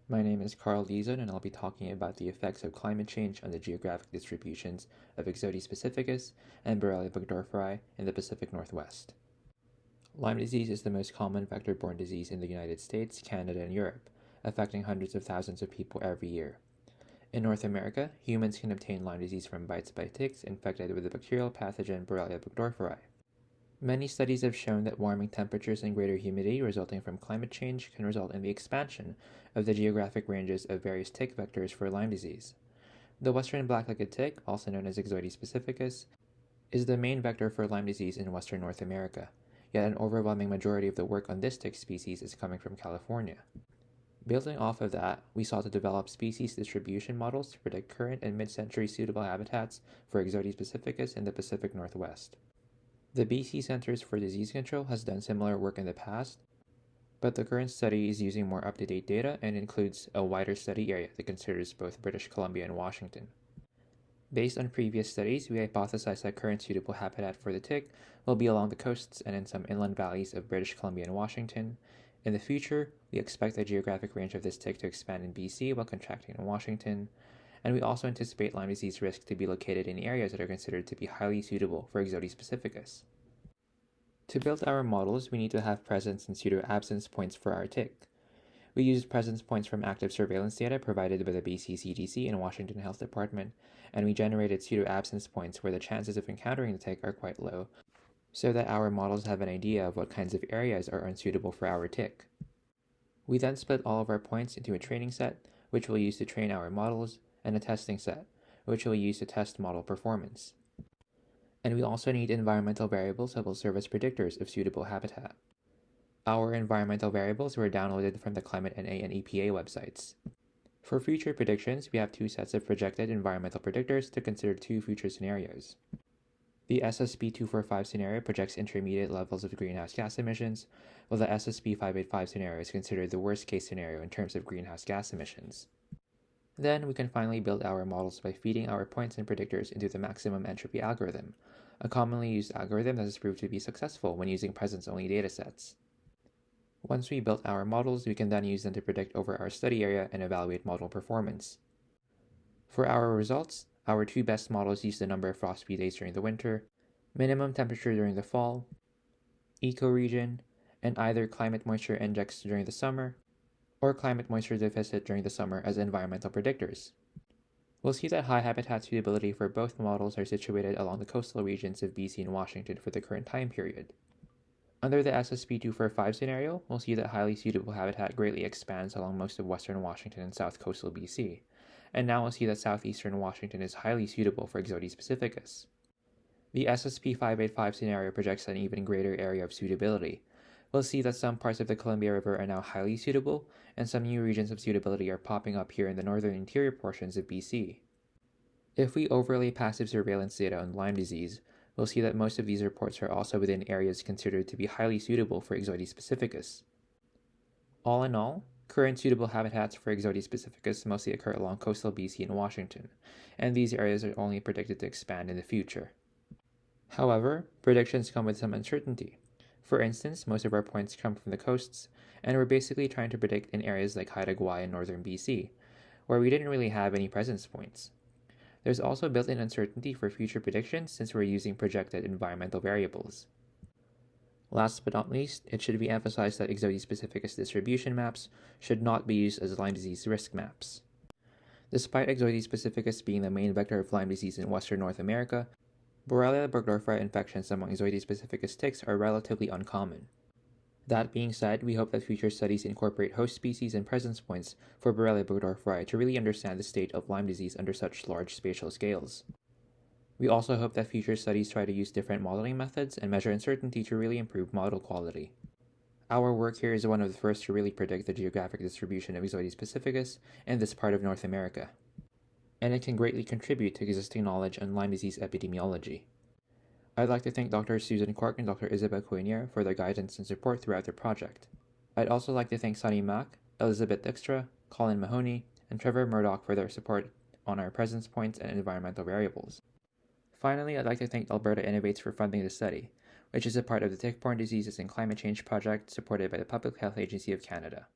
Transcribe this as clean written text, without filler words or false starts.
My name is Carl Dizon, and I'll be talking about the effects of climate change on the geographic distributions of Ixodes pacificus and Borrelia burgdorferi in the Pacific Northwest. Lyme disease is the most common vector-borne disease in the United States, Canada, and Europe, affecting hundreds of thousands of people every year. In North America, humans can obtain Lyme disease from bites by ticks infected with the bacterial pathogen Borrelia burgdorferi. Many studies have shown that warming temperatures and greater humidity resulting from climate change can result in the expansion of the geographic ranges of various tick vectors for Lyme disease. The western black-legged tick, also known as Ixodes pacificus, is the main vector for Lyme disease in western North America, yet an overwhelming majority of the work on this tick species is coming from California. Building off of that, we sought to develop species distribution models to predict current and mid-century suitable habitats for Ixodes pacificus in the Pacific Northwest. The BC Centers for Disease Control has done similar work in the past, but the current study is using more up-to-date data and includes a wider study area that considers both British Columbia and Washington. Based on previous studies, we hypothesize that current suitable habitat for the tick will be along the coasts and in some inland valleys of British Columbia and Washington. In the future, we expect the geographic range of this tick to expand in BC while contracting in Washington, and we also anticipate Lyme disease risk to be located in areas that are considered to be highly suitable for Ixodes pacificus. To build our models, we need to have presence and pseudo-absence points for our tick. We used presence points from active surveillance data provided by the BC CDC and Washington Health Department, and we generated pseudo-absence points where the chances of encountering the tick are quite low, so that our models have an idea of what kinds of areas are unsuitable for our tick. We then split all of our points into a training set, which we'll use to train our models, and a testing set, which we'll use to test model performance. And we also need environmental variables that will serve as predictors of suitable habitat. Our environmental variables were downloaded from the Climate NA and EPA websites. For future predictions, we have two sets of projected environmental predictors to consider two future scenarios. The SSP-245 scenario projects intermediate levels of greenhouse gas emissions, while the SSP-585 scenario is considered the worst-case scenario in terms of greenhouse gas emissions. Then we can finally build our models by feeding our points and predictors into the maximum entropy algorithm, a commonly used algorithm that has proved to be successful when using presence-only datasets. Once we built our models, we can then use them to predict over our study area and evaluate model performance. For our results, our two best models use the number of frost-free days during the winter, minimum temperature during the fall, ecoregion, and either climate moisture index during the summer, or climate moisture deficit during the summer as environmental predictors. We'll see that high habitat suitability for both models are situated along the coastal regions of BC and Washington for the current time period. Under the SSP-245 scenario, we'll see that highly suitable habitat greatly expands along most of western Washington and south coastal BC, and now we'll see that southeastern Washington is highly suitable for Ixodes pacificus. The SSP-585 scenario projects an even greater area of suitability. We'll see that some parts of the Columbia River are now highly suitable, and some new regions of suitability are popping up here in the northern interior portions of BC. If we overlay passive surveillance data on Lyme disease, we'll see that most of these reports are also within areas considered to be highly suitable for Ixodes pacificus. All in all, current suitable habitats for Ixodes pacificus mostly occur along coastal BC and Washington, and these areas are only predicted to expand in the future. However, predictions come with some uncertainty. For instance, most of our points come from the coasts, and we're basically trying to predict in areas like Haida Gwaii in northern BC, where we didn't really have any presence points. There's also built-in uncertainty for future predictions since we're using projected environmental variables. Last but not least, it should be emphasized that Ixodes pacificus distribution maps should not be used as Lyme disease risk maps. Despite Ixodes pacificus being the main vector of Lyme disease in western North America, Borrelia burgdorferi infections among Ixodes pacificus ticks are relatively uncommon. That being said, we hope that future studies incorporate host species and presence points for Borrelia burgdorferi to really understand the state of Lyme disease under such large spatial scales. We also hope that future studies try to use different modeling methods and measure uncertainty to really improve model quality. Our work here is one of the first to really predict the geographic distribution of Ixodes pacificus in this part of North America, and it can greatly contribute to existing knowledge on Lyme disease epidemiology. I'd like to thank Dr. Susan Cork and Dr. Isabel Coinier for their guidance and support throughout the project. I'd also like to thank Sunny Mack, Elizabeth Dykstra, Colin Mahoney, and Trevor Murdoch for their support on our presence points and environmental variables. Finally, I'd like to thank Alberta Innovates for funding the study, which is a part of the Tick-Borne Diseases and Climate Change project supported by the Public Health Agency of Canada.